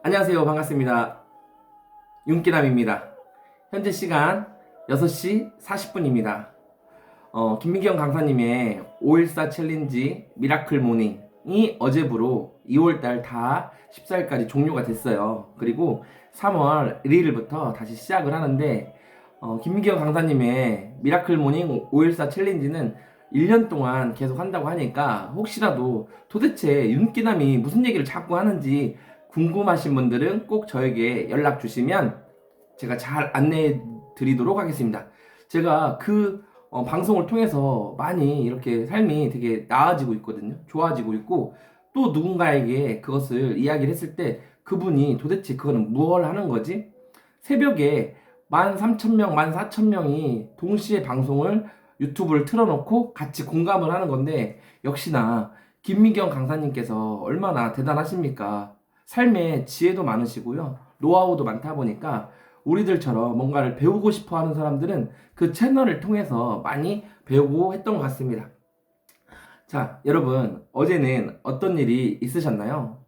안녕하세요. 반갑습니다. 윤기남입니다. 현재 시간 6시 40분입니다. 김미경 강사님의 514 챌린지 미라클 모닝이 어제부로 2월달 다 14일까지 종료가 됐어요. 그리고 3월 1일부터 다시 시작을 하는데, 김미경 강사님의 미라클 모닝 514 챌린지는 1년 동안 계속 한다고 하니까 혹시라도 도대체 윤기남이 무슨 얘기를 자꾸 하는지 궁금하신 분들은 꼭 저에게 연락 주시면 제가 잘 안내해 드리도록 하겠습니다. 제가 그 방송을 통해서 많이 이렇게 삶이 되게 나아지고 있거든요. 좋아지고 있고, 또 누군가에게 그것을 이야기를 했을 때 그분이 도대체 그거는 무엇을 하는 거지? 새벽에 13,000명, 14,000명이 동시에 방송을 유튜브를 틀어놓고 같이 공감을 하는 건데, 역시나 김미경 강사님께서 얼마나 대단하십니까? 삶에 지혜도 많으시고요. 노하우도 많다 보니까 우리들처럼 뭔가를 배우고 싶어 하는 사람들은 그 채널을 통해서 많이 배우고 했던 것 같습니다. 자, 여러분, 어제는 어떤 일이 있으셨나요?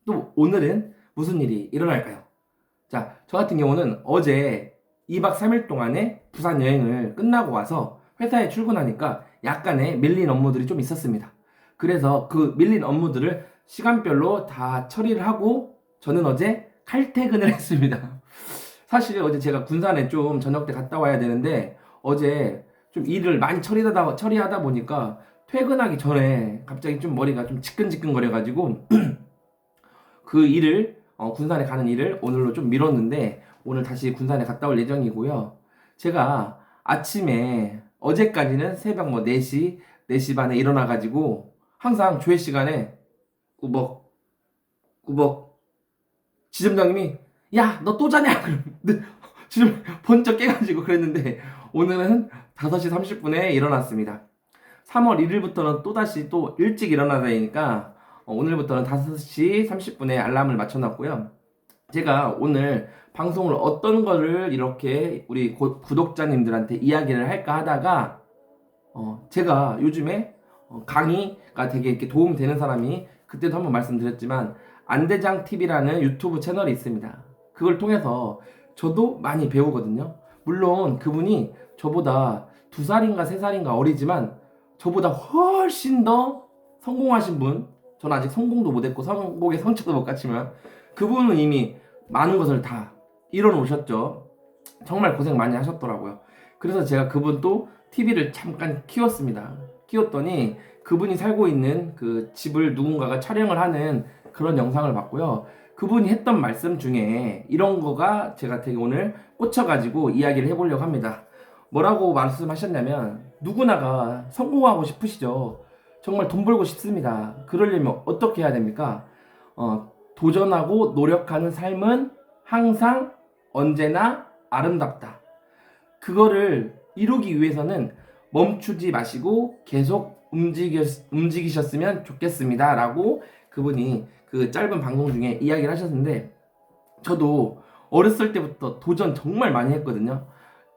또 오늘은 무슨 일이 일어날까요? 자, 저 같은 경우는 어제 2박 3일 동안의 부산 여행을 끝나고 와서 회사에 출근하니까 약간의 밀린 업무들이 좀 있었습니다. 그래서 그 밀린 업무들을 시간별로 다 처리를 하고 저는 어제 칼퇴근을 했습니다. 사실 어제 제가 군산에 좀 저녁 때 갔다 와야 되는데 어제 좀 일을 많이 처리하다 보니까 퇴근하기 전에 갑자기 좀 머리가 좀 지끈지끈 거려가지고 그 일을 군산에 가는 일을 오늘로 좀 미뤘는데 오늘 다시 군산에 갔다 올 예정이고요. 제가 아침에 어제까지는 새벽 뭐 4시, 4시 반에 일어나가지고 항상 조회 시간에 꾸벅 꾸벅 지점장님이 야 너 또 자냐? 그러는데 지금 번쩍 깨가지고 그랬는데 오늘은 5시 30분에 일어났습니다. 3월 1일부터는 또다시 또 일찍 일어나야 되니까 오늘부터는 5시 30분에 알람을 맞춰놨고요. 제가 오늘 방송을 어떤 거를 이렇게 우리 구독자님들한테 이야기를 할까 하다가 제가 요즘에 강의가 되게 이렇게 도움 되는 사람이 그때도 한번 말씀드렸지만 안대장 TV라는 유튜브 채널이 있습니다. 그걸 통해서 저도 많이 배우거든요. 물론 그분이 저보다 2살인가 3살인가 어리지만 저보다 훨씬 더 성공하신 분, 저는 아직 성공도 못했고 성공의 성취도 못 갔지만 그분은 이미 많은 것을 다 이뤄 놓으셨죠. 정말 고생 많이 하셨더라고요. 그래서 제가 그분 또 TV를 잠깐 키웠습니다. 키웠더니 그분이 살고 있는 그 집을 누군가가 촬영을 하는 그런 영상을 봤고요. 그분이 했던 말씀 중에 이런 거가 제가 되게 오늘 꽂혀가지고 이야기를 해보려고 합니다. 뭐라고 말씀하셨냐면 누구나가 성공하고 싶으시죠. 정말 돈 벌고 싶습니다. 그러려면 어떻게 해야 됩니까? 도전하고 노력하는 삶은 항상 언제나 아름답다. 그거를 이루기 위해서는 멈추지 마시고 계속 움직이셨으면 좋겠습니다. 라고 그분이 그 짧은 방송 중에 이야기를 하셨는데 저도 어렸을 때부터 도전 정말 많이 했거든요.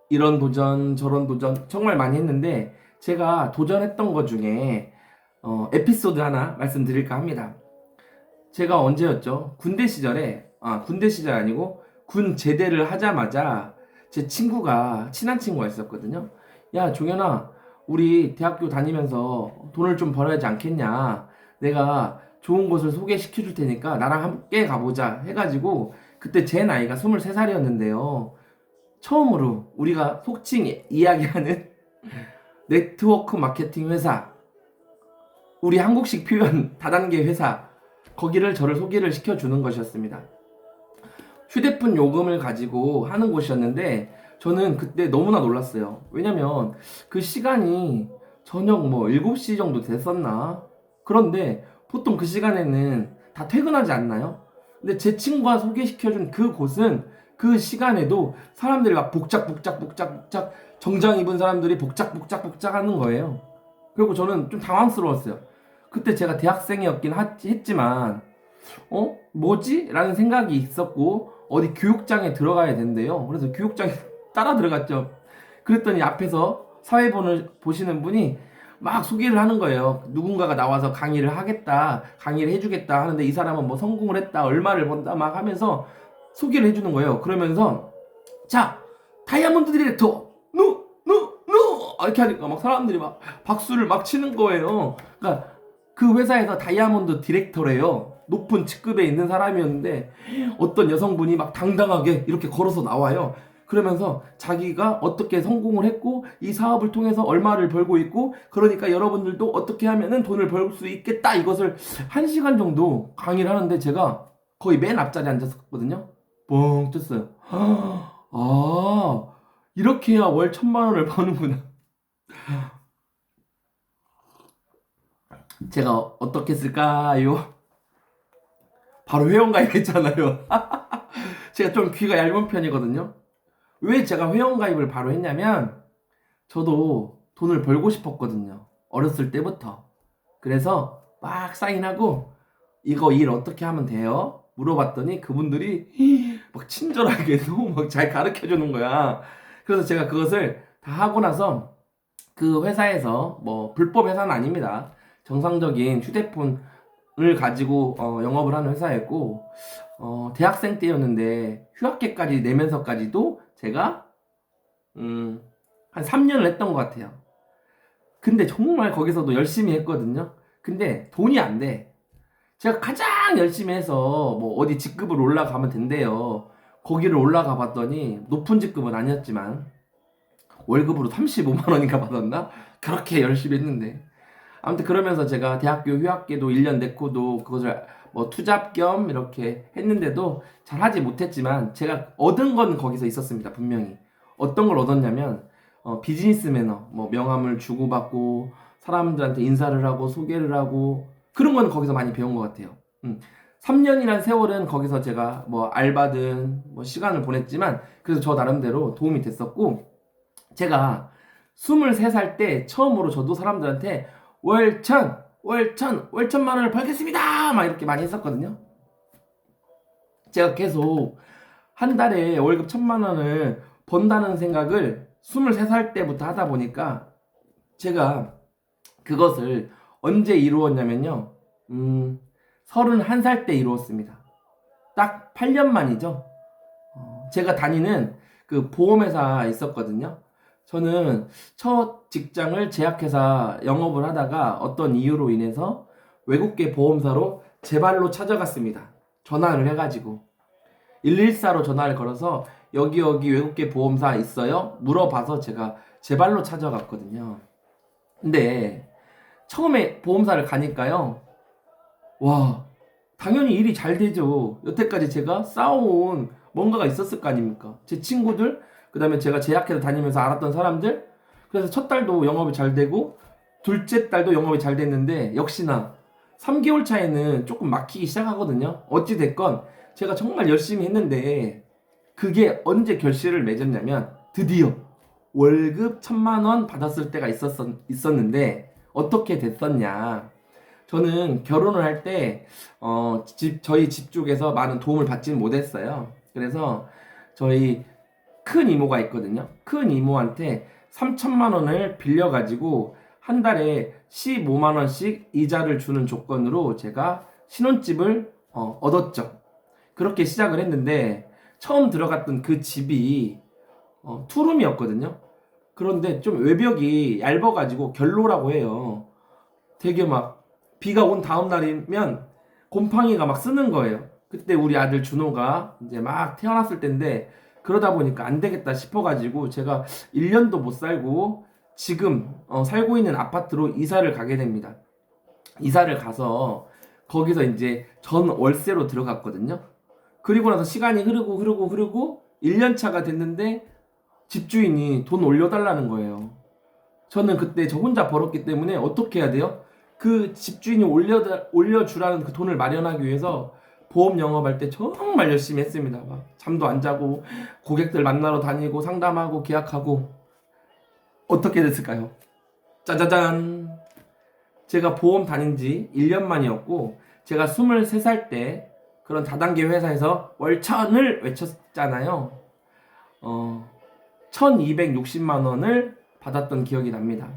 이런 도전 저런 도전 정말 많이 했는데 제가 도전했던 것 중에 에피소드 하나 말씀드릴까 합니다. 제가 언제였죠? 군대 시절에 군대 시절 아니고 군 제대를 하자마자 제 친구가 친한 친구가 있었거든요. 야 종현아 우리 대학교 다니면서 돈을 좀 벌어야 하지 않겠냐. 내가 좋은 곳을 소개시켜 줄 테니까 나랑 함께 가보자 해가지고 그때 제 나이가 23살이었는데요. 처음으로 우리가 속칭 이야기하는 네트워크 마케팅 회사, 우리 한국식 표현 다단계 회사, 거기를 저를 소개를 시켜주는 것이었습니다. 휴대폰 요금을 가지고 하는 곳이었는데 저는 그때 너무나 놀랐어요. 왜냐면 그 시간이 저녁 뭐 7시 정도 됐었나? 그런데 보통 그 시간에는 다 퇴근하지 않나요? 근데 제 친구가 소개시켜준 그 곳은 그 시간에도 사람들이 막 복작 정장 입은 사람들이 복작 하는 거예요. 그리고 저는 좀 당황스러웠어요. 그때 제가 대학생이었긴 했지만 뭐지? 라는 생각이 있었고 어디 교육장에 들어가야 된대요. 그래서 교육장에 따라 들어갔죠. 그랬더니 앞에서 사회본을 보시는 분이 막 소개를 하는 거예요. 누군가가 나와서 강의를 하겠다, 강의를 해주겠다 하는데 이 사람은 뭐 성공을 했다, 얼마를 번다 막 하면서 소개를 해주는 거예요. 그러면서 자, 다이아몬드 디렉터 누 이렇게 하니까 막 사람들이 막 박수를 막 치는 거예요. 그러니까 그 회사에서 다이아몬드 디렉터래요. 높은 직급에 있는 사람이었는데 어떤 여성분이 막 당당하게 이렇게 걸어서 나와요. 그러면서 자기가 어떻게 성공을 했고 이 사업을 통해서 얼마를 벌고 있고 그러니까 여러분들도 어떻게 하면은 돈을 벌 수 있겠다, 이것을 1시간 정도 강의를 하는데 제가 거의 맨 앞자리에 앉았었거든요. 뻥 떴어요. 아, 이렇게 해야 월 1,000만 원을 버는구나. 제가 어떻게 쓸까요? 바로 회원가입했잖아요. 제가 좀 귀가 얇은 편이거든요. 왜 제가 회원가입을 바로 했냐면 저도 돈을 벌고 싶었거든요. 어렸을 때부터. 그래서 막 사인하고 이거 일 어떻게 하면 돼요? 물어봤더니 그분들이 막 친절하게 너무 막 잘 가르쳐 주는 거야. 그래서 제가 그것을 다 하고 나서 그 회사에서 뭐 불법 회사는 아닙니다. 정상적인 휴대폰을 가지고 영업을 하는 회사였고 대학생 때였는데 휴학계까지 내면서까지도 제가 한 3년을 했던 것 같아요. 근데 정말 거기서도 열심히 했거든요. 근데 돈이 안 돼. 제가 가장 열심히 해서 뭐 어디 직급을 올라가면 된대요. 거기를 올라가 봤더니 높은 직급은 아니었지만 월급으로 35만 원인가 받았나? 그렇게 열심히 했는데. 아무튼 그러면서 제가 대학교 휴학계도 1년 냈고도 그것을 뭐 투잡 겸 이렇게 했는데도 잘 하지 못했지만 제가 얻은 건 거기서 있었습니다. 분명히. 어떤 걸 얻었냐면 비즈니스 매너, 뭐 명함을 주고받고 사람들한테 인사를 하고 소개를 하고 그런 건 거기서 많이 배운 것 같아요. 3년이란 세월은 거기서 제가 뭐 알바든 뭐 시간을 보냈지만 그래서 저 나름대로 도움이 됐었고, 제가 23살 때 처음으로 저도 사람들한테 월 1,000만 원을 벌겠습니다! 막 이렇게 많이 했었거든요. 제가 계속 한 달에 월급 1,000만 원을 번다는 생각을 23살 때부터 하다 보니까 제가 그것을 언제 이루었냐면요. 31살 때 이루었습니다. 딱 8년 만이죠. 제가 다니는 그 보험회사 있었거든요. 저는 첫 직장을 제약회사 영업을 하다가 어떤 이유로 인해서 외국계 보험사로 제 발로 찾아갔습니다. 전화를 해가지고 114로 전화를 걸어서 여기 외국계 보험사 있어요? 물어봐서 제가 제 발로 찾아갔거든요. 근데 처음에 보험사를 가니까요, 와, 당연히 일이 잘 되죠. 여태까지 제가 쌓아온 뭔가가 있었을 거 아닙니까? 제 친구들, 그 다음에 제가 제약회사 다니면서 알았던 사람들. 그래서 첫 달도 영업이 잘 되고 둘째 달도 영업이 잘 됐는데 역시나 3개월 차에는 조금 막히기 시작하거든요. 어찌 됐건 제가 정말 열심히 했는데 그게 언제 결실을 맺었냐면 드디어 월급 1,000만 원 받았을 때가 있었는데 어떻게 됐었냐. 저는 결혼을 할 때 저희 집 쪽에서 많은 도움을 받지는 못했어요. 그래서 저희 큰 이모가 있거든요. 큰 이모한테 3,000만 원을 빌려가지고 한 달에 15만 원씩 이자를 주는 조건으로 제가 신혼집을 얻었죠. 그렇게 시작을 했는데 처음 들어갔던 그 집이 투룸이었거든요. 그런데 좀 외벽이 얇아가지고 결로라고 해요. 되게 막 비가 온 다음 날이면 곰팡이가 막 쓰는 거예요. 그때 우리 아들 준호가 이제 막 태어났을 때인데 그러다 보니까 안 되겠다 싶어가지고 제가 1년도 못 살고 지금 살고 있는 아파트로 이사를 가게 됩니다. 이사를 가서 거기서 이제 전 월세로 들어갔거든요. 그리고 나서 시간이 흐르고 1년 차가 됐는데 집주인이 돈 올려달라는 거예요. 저는 그때 저 혼자 벌었기 때문에 어떻게 해야 돼요? 그 집주인이 올려주라는 그 돈을 마련하기 위해서 보험 영업할 때 정말 열심히 했습니다. 막 잠도 안 자고 고객들 만나러 다니고 상담하고 계약하고. 어떻게 됐을까요? 짜자잔! 제가 보험 다닌 지 1년 만이었고 제가 23살 때 그런 다단계 회사에서 월 1,000을 외쳤잖아요. 1,260만 원을 받았던 기억이 납니다.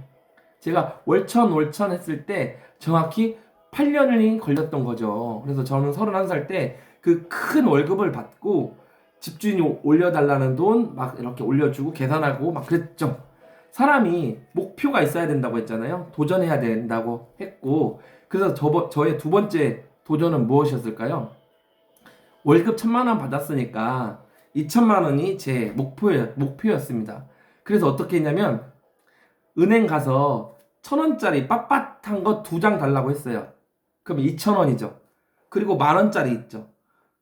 제가 월천 했을 때 정확히 8년이 걸렸던 거죠. 그래서 저는 31살 때 그 큰 월급을 받고 집주인이 올려달라는 돈 막 이렇게 올려주고 계산하고 막 그랬죠. 사람이 목표가 있어야 된다고 했잖아요. 도전해야 된다고 했고, 그래서 저의 두 번째 도전은 무엇이었을까요? 월급 1,000만 원 받았으니까 2,000만 원이 제 목표였습니다. 그래서 어떻게 했냐면 은행 가서 1,000원짜리 빳빳한 거 2장 달라고 했어요. 그럼 2,000원이죠. 그리고 10,000원짜리 있죠.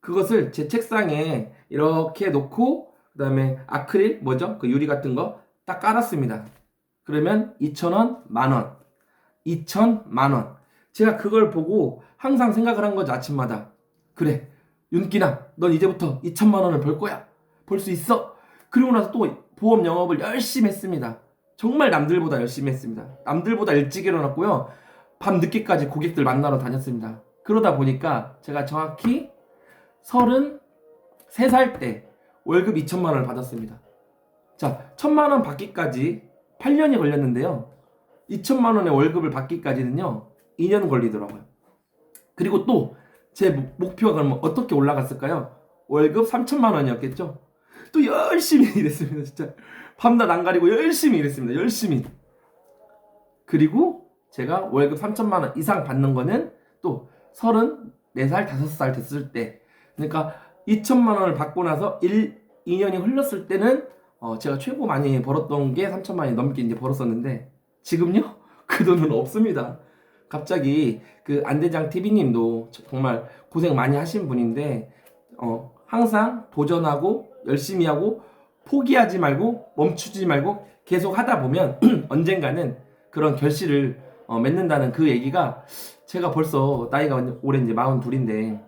그것을 제 책상에 이렇게 놓고 그다음에 아크릴 뭐죠? 그 유리 같은 거 딱 깔았습니다. 그러면 2,000원, 만원, 2,000만 원. 제가 그걸 보고 항상 생각을 한 거죠. 아침마다. 그래, 윤기남, 넌 이제부터 2,000만 원을 벌 거야. 벌 수 있어. 그리고 나서 또 보험 영업을 열심히 했습니다. 정말 남들보다 열심히 했습니다. 남들보다 일찍 일어났고요. 밤 늦게까지 고객들 만나러 다녔습니다. 그러다 보니까 제가 정확히 33살 때 월급 2,000만 원을 받았습니다. 자, 1,000만 원 받기까지 8년이 걸렸는데요. 2,000만 원의 월급을 받기까지는요, 2년 걸리더라고요. 그리고 또 제 목표가 그러면 어떻게 올라갔을까요? 월급 3,000만 원이었겠죠? 또 열심히 일했습니다. 진짜 밤낮 안 가리고 열심히 일했습니다. 열심히. 그리고 제가 월급 3,000만 원 이상 받는 거는 또 34살, 5살 됐을 때. 그러니까 2,000만 원을 받고 나서 2년이 흘렀을 때는 제가 최고 많이 벌었던 게 3,000만 원이 넘게 이제 벌었었는데 지금요? 그 돈은 없습니다. 갑자기 그 안대장 TV님도 정말 고생 많이 하신 분인데 항상 도전하고 열심히 하고 포기하지 말고 멈추지 말고 계속 하다 보면 언젠가는 그런 결실을 맺는다는 그 얘기가 제가 벌써 나이가 올해 이제 42인데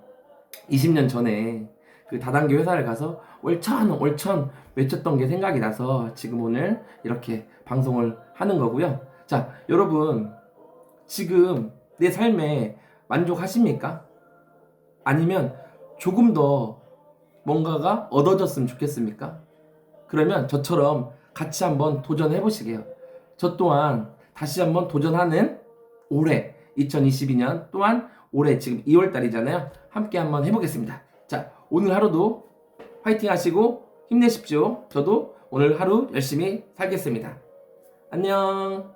20년 전에 그 다단계 회사를 가서 월천 외쳤던 게 생각이 나서 지금 오늘 이렇게 방송을 하는 거고요. 자, 여러분 지금 내 삶에 만족하십니까? 아니면 조금 더 뭔가가 얻어졌으면 좋겠습니까? 그러면 저처럼 같이 한번 도전해 보시게요. 저 또한 다시 한번 도전하는 올해 2022년 또한 올해 지금 2월 달이잖아요. 함께 한번 해보겠습니다. 자, 오늘 하루도 파이팅 하시고 힘내십시오. 저도 오늘 하루 열심히 살겠습니다. 안녕.